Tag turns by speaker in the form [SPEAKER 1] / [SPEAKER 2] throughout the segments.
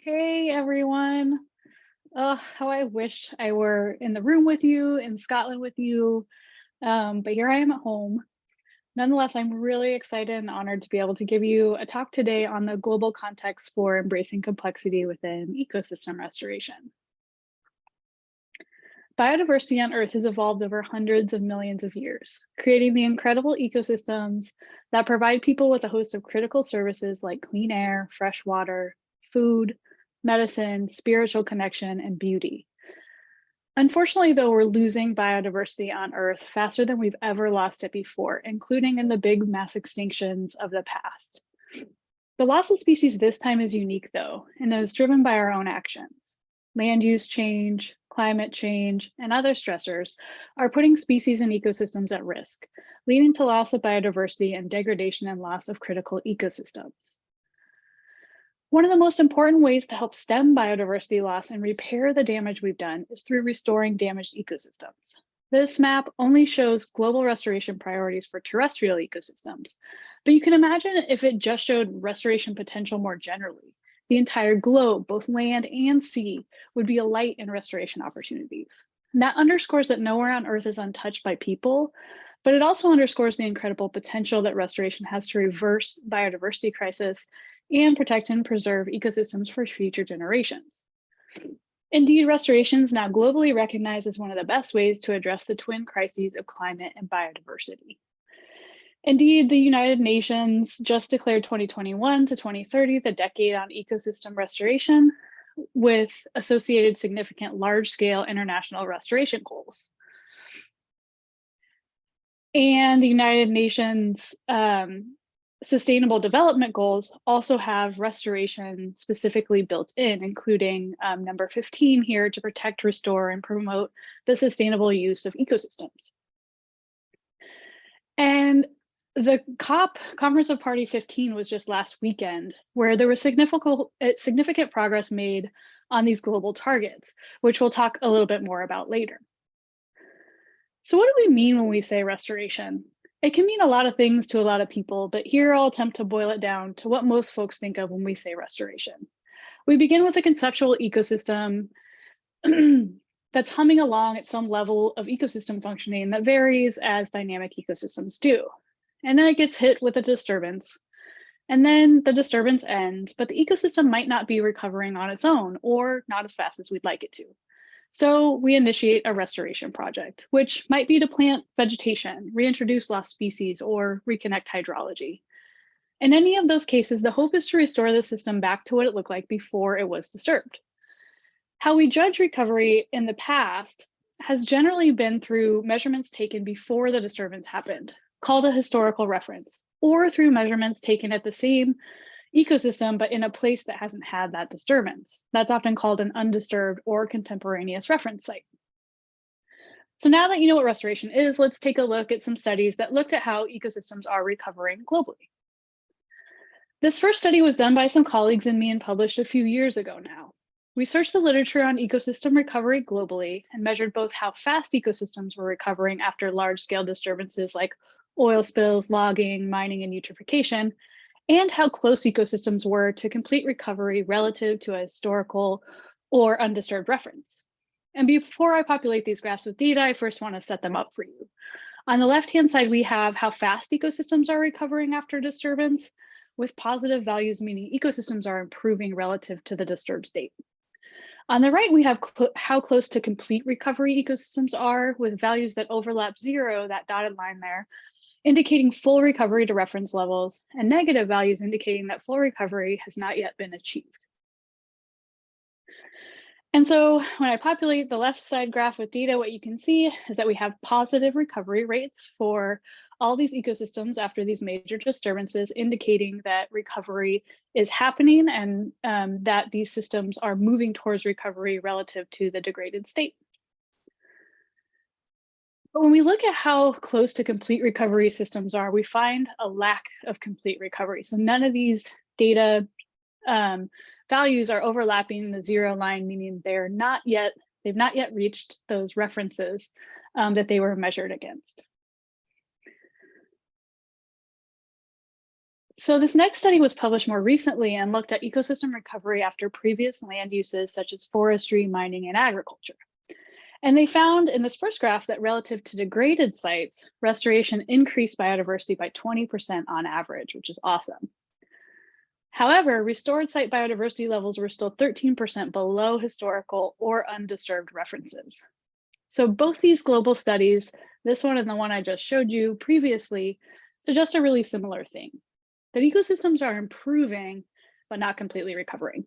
[SPEAKER 1] Hey everyone. How I wish I were in the room with you, in Scotland with you, but here I am at home. Nonetheless, I'm really excited and honored to be able to give you a talk today on the global context for embracing complexity within ecosystem restoration. Biodiversity on Earth has evolved over hundreds of millions of years, creating the incredible ecosystems that provide people with a host of critical services like clean air, fresh water, food, medicine, spiritual connection, and beauty. Unfortunately, though, we're losing biodiversity on Earth faster than we've ever lost it before, including in the big mass extinctions of the past. The loss of species this time is unique, though, and it is driven by our own actions. Land use change, climate change, and other stressors are putting species and ecosystems at risk, leading to loss of biodiversity and degradation and loss of critical ecosystems. One of the most important ways to help stem biodiversity loss and repair the damage we've done is through restoring damaged ecosystems. This map only shows global restoration priorities for terrestrial ecosystems, but you can imagine if it just showed restoration potential more generally. The entire globe, both land and sea, would be alight in restoration opportunities. And that underscores that nowhere on Earth is untouched by people, but it also underscores the incredible potential that restoration has to reverse biodiversity crisis and protect and preserve ecosystems for future generations. Indeed, restoration is now globally recognized as one of the best ways to address the twin crises of climate and biodiversity. Indeed, the United Nations just declared 2021 to 2030 the decade on ecosystem restoration, with associated significant large-scale international restoration goals. And the United Nations Sustainable Development Goals also have restoration specifically built in, including number 15 here to protect, restore, and promote the sustainable use of ecosystems. And the COP, Conference of Party 15, was just last weekend, where there was significant progress made on these global targets, which we'll talk a little bit more about later. So what do we mean when we say restoration? It can mean a lot of things to a lot of people, but here I'll attempt to boil it down to what most folks think of when we say restoration. We begin with a conceptual ecosystem that's humming along at some level of ecosystem functioning that varies as dynamic ecosystems do. And then it gets hit with a disturbance. And then the disturbance ends, but the ecosystem might not be recovering on its own or not as fast as we'd like it to. So we initiate a restoration project, which might be to plant vegetation, reintroduce lost species, or reconnect hydrology. In any of those cases, the hope is to restore the system back to what it looked like before it was disturbed. How we judge recovery in the past has generally been through measurements taken before the disturbance happened, called a historical reference, or through measurements taken at the same ecosystem, but in a place that hasn't had that disturbance. That's often called an undisturbed or contemporaneous reference site. So now that you know what restoration is, let's take a look at some studies that looked at how ecosystems are recovering globally. This first study was done by some colleagues and me and published a few years ago now. We searched the literature on ecosystem recovery globally and measured both how fast ecosystems were recovering after large-scale disturbances like oil spills, logging, mining, and eutrophication, and how close ecosystems were to complete recovery relative to a historical or undisturbed reference. And before I populate these graphs with data, I first want to set them up for you. On the left-hand side, we have how fast ecosystems are recovering after disturbance, with positive values meaning ecosystems are improving relative to the disturbed state. On the right, we have how close to complete recovery ecosystems are, with values that overlap 0, that dotted line there, indicating full recovery to reference levels, and negative values indicating that full recovery has not yet been achieved. And so when I populate the left side graph with data, what you can see is that we have positive recovery rates for all these ecosystems after these major disturbances, indicating that recovery is happening and that these systems are moving towards recovery relative to the degraded state. But when we look at how close to complete recovery systems are, we find a lack of complete recovery. So none of these data values are overlapping the 0 line, meaning they've not yet reached those references that they were measured against. So this next study was published more recently and looked at ecosystem recovery after previous land uses such as forestry, mining, and agriculture. And they found in this first graph that relative to degraded sites, restoration increased biodiversity by 20% on average, which is awesome. However, restored site biodiversity levels were still 13% below historical or undisturbed references. So both these global studies, this one and the one I just showed you previously, suggest a really similar thing, that ecosystems are improving, but not completely recovering.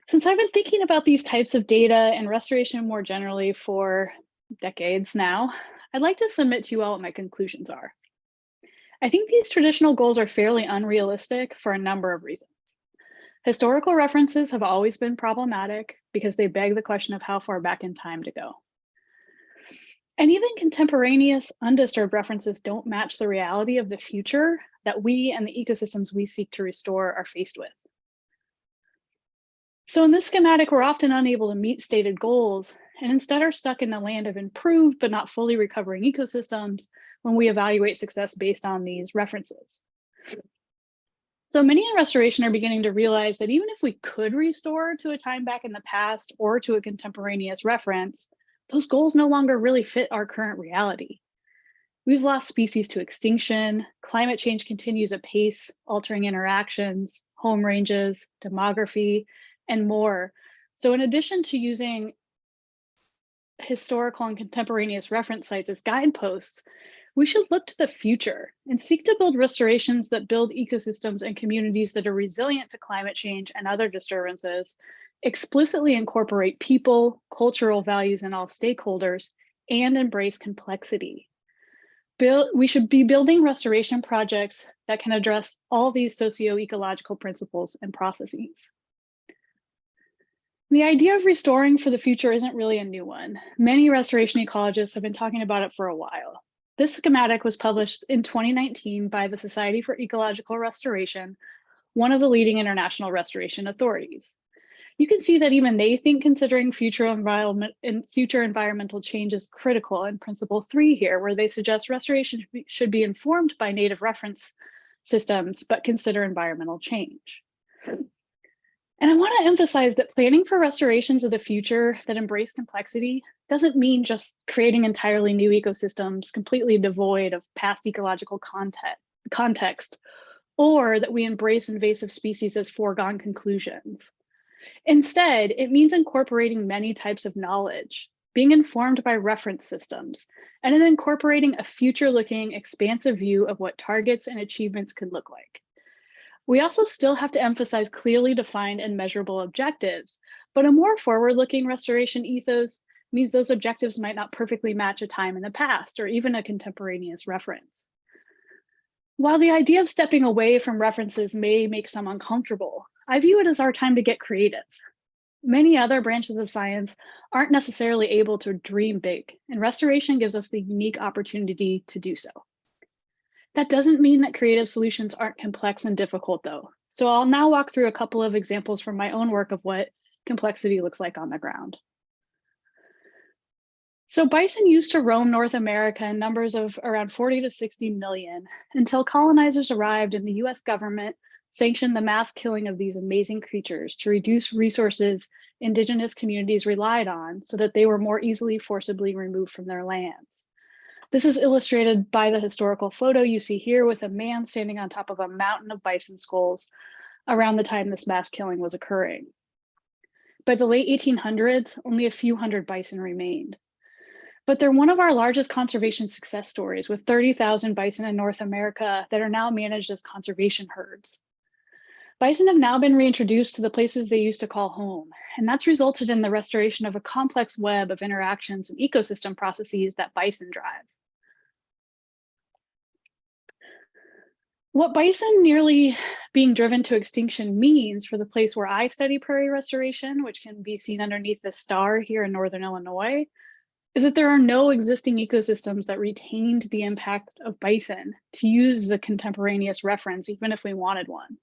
[SPEAKER 1] Since I've been thinking about these types of data and restoration more generally for decades now, I'd like to submit to you all what my conclusions are. I think these traditional goals are fairly unrealistic for a number of reasons. Historical references have always been problematic because they beg the question of how far back in time to go. And even contemporaneous undisturbed references don't match the reality of the future that we and the ecosystems we seek to restore are faced with. So in this schematic, we're often unable to meet stated goals and instead are stuck in the land of improved but not fully recovering ecosystems when we evaluate success based on these references. So many in restoration are beginning to realize that even if we could restore to a time back in the past or to a contemporaneous reference, those goals no longer really fit our current reality. We've lost species to extinction, climate change continues apace, altering interactions, home ranges, demography, and more. So in addition to using historical and contemporaneous reference sites as guideposts, we should look to the future and seek to build restorations that build ecosystems and communities that are resilient to climate change and other disturbances, explicitly incorporate people, cultural values, and all stakeholders, and embrace complexity. We should be building restoration projects that can address all these socio-ecological principles and processes. The idea of restoring for the future isn't really a new one. Many restoration ecologists have been talking about it for a while. This schematic was published in 2019 by the Society for Ecological Restoration, one of the leading international restoration authorities. You can see that even they think considering future environmental change is critical in Principle 3 here, where they suggest restoration should be informed by native reference systems, but consider environmental change. And I want to emphasize that planning for restorations of the future that embrace complexity doesn't mean just creating entirely new ecosystems completely devoid of past ecological context, or that we embrace invasive species as foregone conclusions. Instead, it means incorporating many types of knowledge, being informed by reference systems, and then incorporating a future-looking, expansive view of what targets and achievements could look like. We also still have to emphasize clearly defined and measurable objectives, but a more forward-looking restoration ethos means those objectives might not perfectly match a time in the past or even a contemporaneous reference. While the idea of stepping away from references may make some uncomfortable, I view it as our time to get creative. Many other branches of science aren't necessarily able to dream big, and restoration gives us the unique opportunity to do so. That doesn't mean that creative solutions aren't complex and difficult though. So I'll now walk through a couple of examples from my own work of what complexity looks like on the ground. So bison used to roam North America in numbers of around 40 to 60 million until colonizers arrived and the US government sanctioned the mass killing of these amazing creatures to reduce resources indigenous communities relied on so that they were more easily forcibly removed from their lands. This is illustrated by the historical photo you see here with a man standing on top of a mountain of bison skulls around the time this mass killing was occurring. By the late 1800s, only a few hundred bison remained. But they're one of our largest conservation success stories, with 30,000 bison in North America that are now managed as conservation herds. Bison have now been reintroduced to the places they used to call home, and that's resulted in the restoration of a complex web of interactions and ecosystem processes that bison drive. What bison nearly being driven to extinction means for the place where I study prairie restoration, which can be seen underneath this star here in Northern Illinois, is that there are no existing ecosystems that retained the impact of bison to use as a contemporaneous reference, even if we wanted one.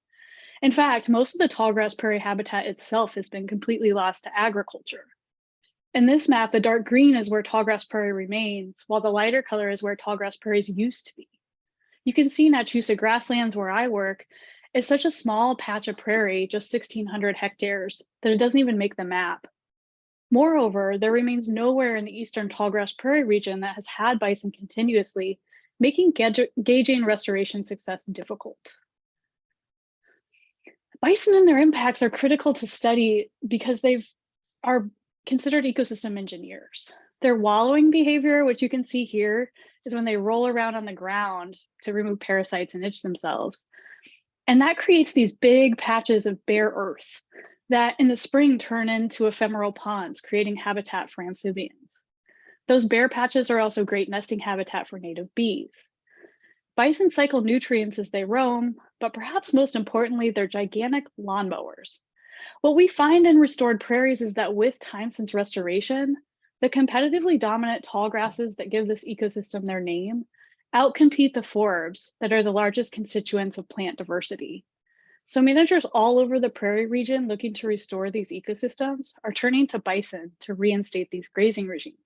[SPEAKER 1] In fact, most of the tallgrass prairie habitat itself has been completely lost to agriculture. In this map, the dark green is where tallgrass prairie remains, while the lighter color is where tallgrass prairies used to be. You can see Nachusa grasslands where I work is such a small patch of prairie, just 1,600 hectares, that it doesn't even make the map. Moreover, there remains nowhere in the eastern tallgrass prairie region that has had bison continuously, making gauging restoration success difficult. Bison and their impacts are critical to study because are considered ecosystem engineers. Their wallowing behavior, which you can see here, is when they roll around on the ground to remove parasites and itch themselves. And that creates these big patches of bare earth that in the spring turn into ephemeral ponds, creating habitat for amphibians. Those bare patches are also great nesting habitat for native bees. Bison cycle nutrients as they roam, but perhaps most importantly, they're gigantic lawnmowers. What we find in restored prairies is that with time since restoration, the competitively dominant tall grasses that give this ecosystem their name outcompete the forbs that are the largest constituents of plant diversity. So managers all over the prairie region looking to restore these ecosystems are turning to bison to reinstate these grazing regimes.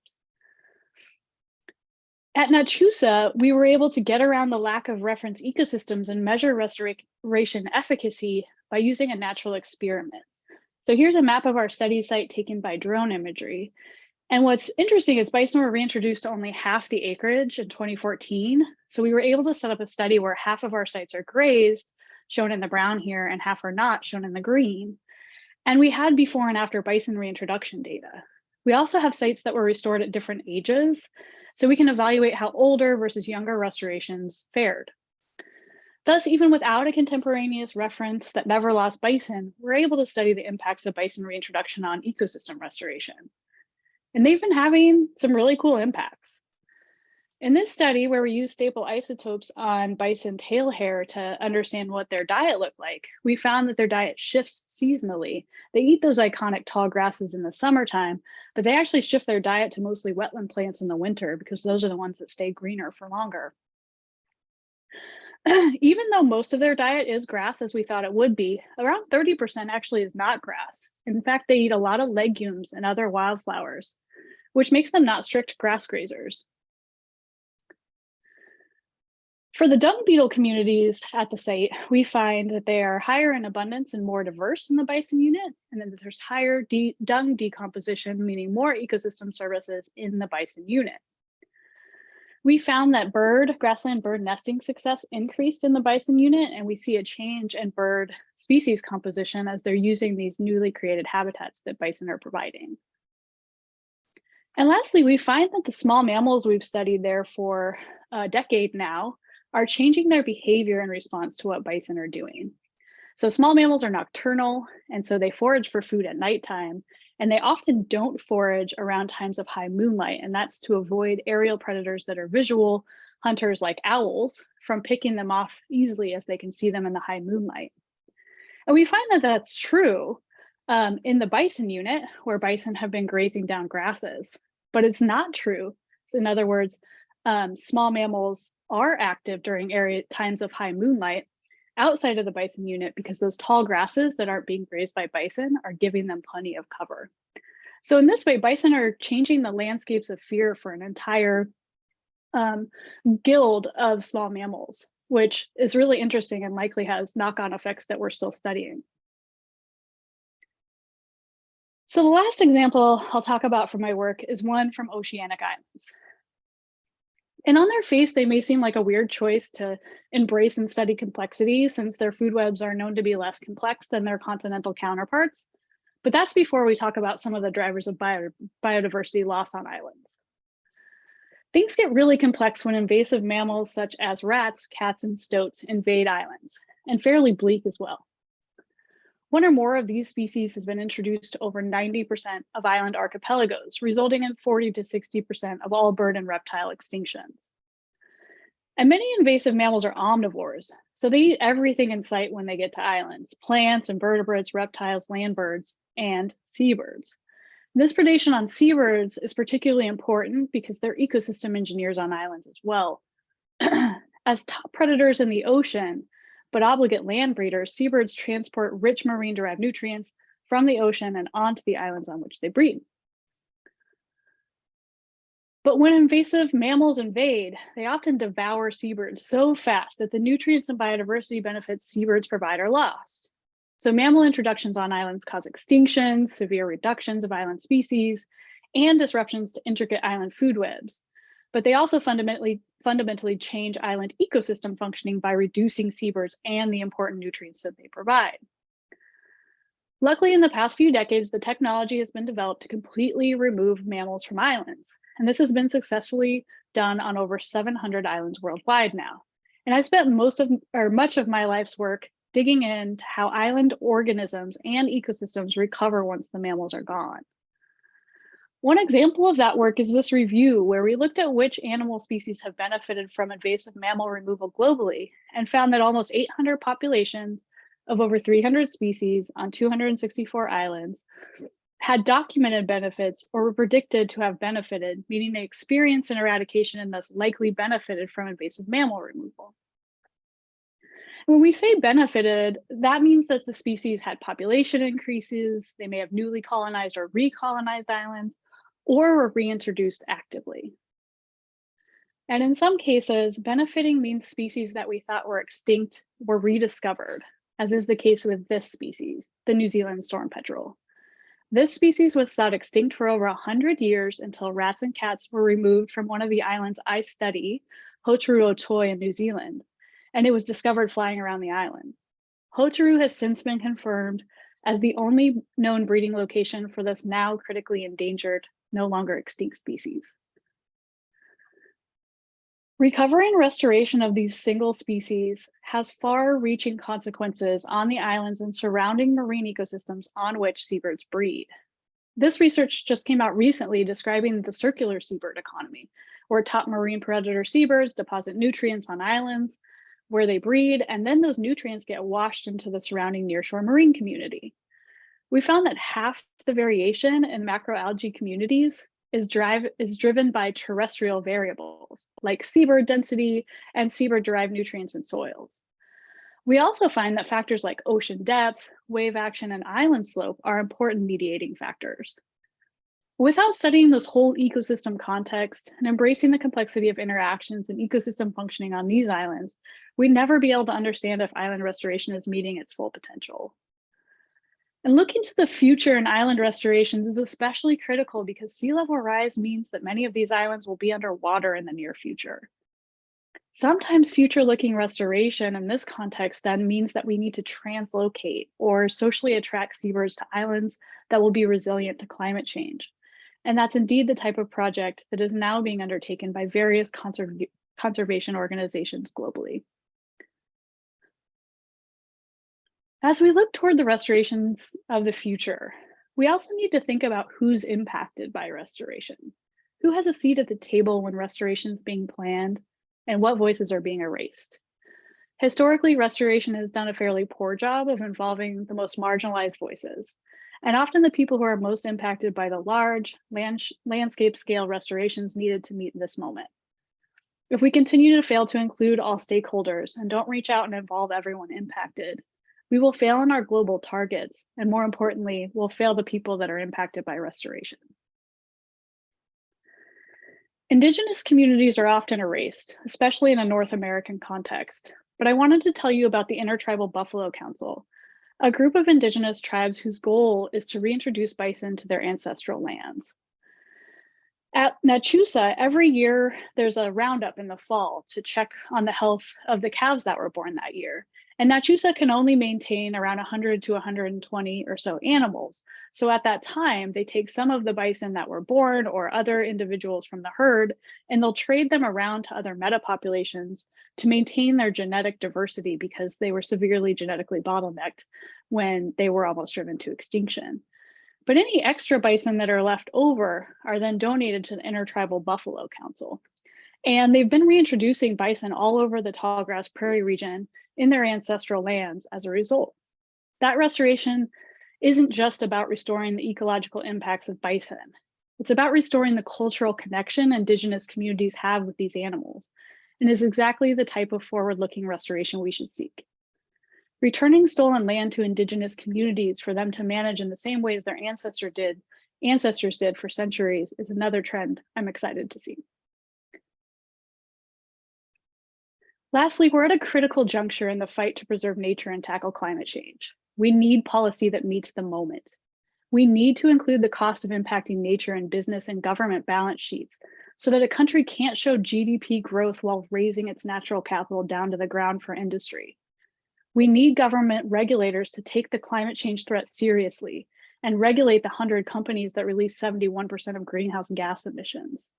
[SPEAKER 1] At Nachusa, we were able to get around the lack of reference ecosystems and measure restoration efficacy by using a natural experiment. So here's a map of our study site taken by drone imagery. And what's interesting is bison were reintroduced to only half the acreage in 2014. So we were able to set up a study where half of our sites are grazed, shown in the brown here, and half are not, shown in the green. And we had before and after bison reintroduction data. We also have sites that were restored at different ages, so we can evaluate how older versus younger restorations fared. Thus, even without a contemporaneous reference that never lost bison, we're able to study the impacts of bison reintroduction on ecosystem restoration. And they've been having some really cool impacts. In this study, where we use staple isotopes on bison tail hair to understand what their diet looked like, we found that their diet shifts seasonally. They eat those iconic tall grasses in the summertime, but they actually shift their diet to mostly wetland plants in the winter because those are the ones that stay greener for longer. Even though most of their diet is grass, as we thought it would be, around 30% actually is not grass. In fact, they eat a lot of legumes and other wildflowers, which makes them not strict grass grazers. For the dung beetle communities at the site, we find that they are higher in abundance and more diverse in the bison unit, and then there's higher dung decomposition, meaning more ecosystem services in the bison unit. We found that grassland bird nesting success increased in the bison unit, and we see a change in bird species composition as they're using these newly created habitats that bison are providing. And lastly, we find that the small mammals we've studied there for a decade now are changing their behavior in response to what bison are doing. So small mammals are nocturnal, and so they forage for food at nighttime, and they often don't forage around times of high moonlight, and that's to avoid aerial predators that are visual hunters like owls from picking them off easily as they can see them in the high moonlight. And we find that that's true in the bison unit, where bison have been grazing down grasses, but it's not true. So in other words, small mammals are active during times of high moonlight outside of the bison unit because those tall grasses that aren't being grazed by bison are giving them plenty of cover. So in this way, bison are changing the landscapes of fear for an entire guild of small mammals, which is really interesting and likely has knock-on effects that we're still studying. So the last example I'll talk about from my work is one from oceanic islands. And on their face, they may seem like a weird choice to embrace and study complexity since their food webs are known to be less complex than their continental counterparts. But that's before we talk about some of the drivers of biodiversity loss on islands. Things get really complex when invasive mammals such as rats, cats, and stoats invade islands, and fairly bleak as well. One or more of these species has been introduced to over 90% of island archipelagos, resulting in 40 to 60% of all bird and reptile extinctions. And many invasive mammals are omnivores, so they eat everything in sight when they get to islands: plants, invertebrates, reptiles, land birds, and seabirds. This predation on seabirds is particularly important because they're ecosystem engineers on islands as well. As top predators in the ocean, but obligate land breeders, seabirds transport rich marine-derived nutrients from the ocean and onto the islands on which they breed. But when invasive mammals invade, they often devour seabirds so fast that the nutrients and biodiversity benefits seabirds provide are lost. So mammal introductions on islands cause extinctions, severe reductions of island species, and disruptions to intricate island food webs. But they also fundamentally change island ecosystem functioning by reducing seabirds and the important nutrients that they provide. Luckily, in the past few decades, the technology has been developed to completely remove mammals from islands. And this has been successfully done on over 700 islands worldwide now. And I've spent much of my life's work digging into how island organisms and ecosystems recover once the mammals are gone. One example of that work is this review where we looked at which animal species have benefited from invasive mammal removal globally and found that almost 800 populations of over 300 species on 264 islands had documented benefits or were predicted to have benefited, meaning they experienced an eradication and thus likely benefited from invasive mammal removal. When we say benefited, that means that the species had population increases, they may have newly colonized or recolonized islands, or were reintroduced actively. And in some cases, benefiting means species that we thought were extinct were rediscovered, as is the case with this species, the New Zealand storm petrel. This species was thought extinct for over 100 years until rats and cats were removed from one of the islands I study, Hotaru Toi in New Zealand, and it was discovered flying around the island. Hotaru has since been confirmed as the only known breeding location for this now critically endangered, no longer extinct species. Recovery and restoration of these single species has far-reaching consequences on the islands and surrounding marine ecosystems on which seabirds breed. This research just came out recently describing the circular seabird economy, where top marine predator seabirds deposit nutrients on islands where they breed, and then those nutrients get washed into the surrounding nearshore marine community. We found that half the variation in macroalgae communities is driven by terrestrial variables like seabird density and seabird-derived nutrients in soils. We also find that factors like ocean depth, wave action, and island slope are important mediating factors. Without studying this whole ecosystem context and embracing the complexity of interactions and ecosystem functioning on these islands, we'd never be able to understand if island restoration is meeting its full potential. And looking to the future in island restorations is especially critical because sea level rise means that many of these islands will be underwater in the near future. Sometimes future-looking restoration in this context then means that we need to translocate or socially attract seabirds to islands that will be resilient to climate change. And that's indeed the type of project that is now being undertaken by various conservation organizations globally. As we look toward the restorations of the future, we also need to think about who's impacted by restoration. Who has a seat at the table when restoration is being planned, and what voices are being erased? Historically, restoration has done a fairly poor job of involving the most marginalized voices, and often the people who are most impacted by the large landscape scale restorations needed to meet this moment. If we continue to fail to include all stakeholders and don't reach out and involve everyone impacted, we will fail in our global targets, and more importantly, we'll fail the people that are impacted by restoration. Indigenous communities are often erased, especially in a North American context, but I wanted to tell you about the Intertribal Buffalo Council, a group of indigenous tribes whose goal is to reintroduce bison to their ancestral lands. At Nachusa, every year there's a roundup in the fall to check on the health of the calves that were born that year. And Nachusa can only maintain around 100 to 120 or so animals. So at that time, they take some of the bison that were born or other individuals from the herd, and they'll trade them around to other metapopulations to maintain their genetic diversity because they were severely genetically bottlenecked when they were almost driven to extinction. But any extra bison that are left over are then donated to the Intertribal Buffalo Council. And they've been reintroducing bison all over the tallgrass prairie region in their ancestral lands as a result. That restoration isn't just about restoring the ecological impacts of bison. It's about restoring the cultural connection indigenous communities have with these animals, and is exactly the type of forward-looking restoration we should seek. Returning stolen land to indigenous communities for them to manage in the same ways their ancestors did ancestors did for centuries is another trend I'm excited to see. Lastly, we're at a critical juncture in the fight to preserve nature and tackle climate change. We need policy that meets the moment. We need to include the cost of impacting nature in business and government balance sheets so that a country can't show GDP growth while raising its natural capital down to the ground for industry. We need government regulators to take the climate change threat seriously and regulate the 100 companies that release 71% of greenhouse gas emissions.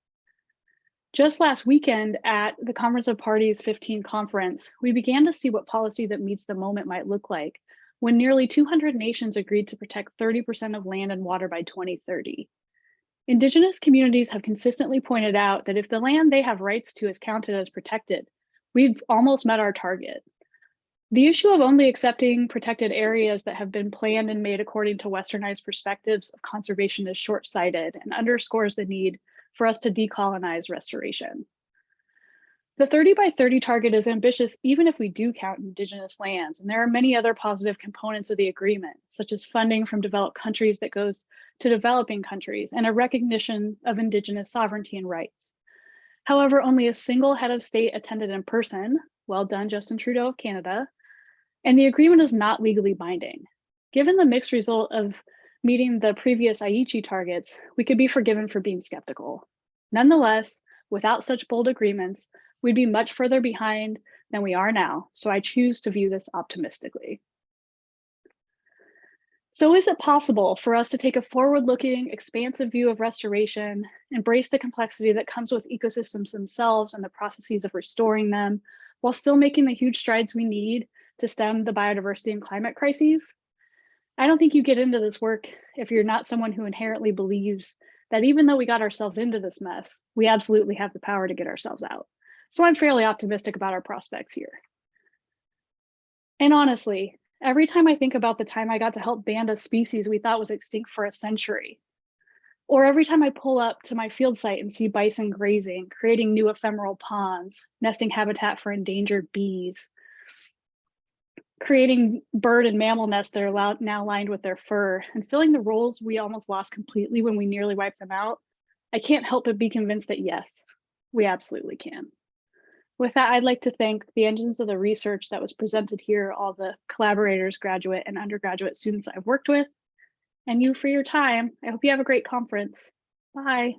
[SPEAKER 1] Just last weekend at the Conference of Parties 15 conference, we began to see what policy that meets the moment might look like when nearly 200 nations agreed to protect 30% of land and water by 2030. Indigenous communities have consistently pointed out that if the land they have rights to is counted as protected, we've almost met our target. The issue of only accepting protected areas that have been planned and made according to Westernized perspectives of conservation is short-sighted and underscores the need for us to decolonize restoration. The 30 by 30 target is ambitious even if we do count Indigenous lands, and there are many other positive components of the agreement, such as funding from developed countries that goes to developing countries and a recognition of Indigenous sovereignty and rights. However, only a single head of state attended in person, well done Justin Trudeau of Canada, and the agreement is not legally binding. Given the mixed result of meeting the previous Aichi targets, we could be forgiven for being skeptical. Nonetheless, without such bold agreements, we'd be much further behind than we are now, so I choose to view this optimistically. So is it possible for us to take a forward-looking, expansive view of restoration, embrace the complexity that comes with ecosystems themselves and the processes of restoring them, while still making the huge strides we need to stem the biodiversity and climate crises? I don't think you get into this work if you're not someone who inherently believes that even though we got ourselves into this mess, we absolutely have the power to get ourselves out. So I'm fairly optimistic about our prospects here. And honestly, every time I think about the time I got to help band a species we thought was extinct for a century, or every time I pull up to my field site and see bison grazing, creating new ephemeral ponds, nesting habitat for endangered bees, creating bird and mammal nests that are now lined with their fur, and filling the roles we almost lost completely when we nearly wiped them out, I can't help but be convinced that yes, we absolutely can. With that, I'd like to thank the engines of the research that was presented here, all the collaborators, graduate and undergraduate students I've worked with, and you for your time. I hope you have a great conference. Bye.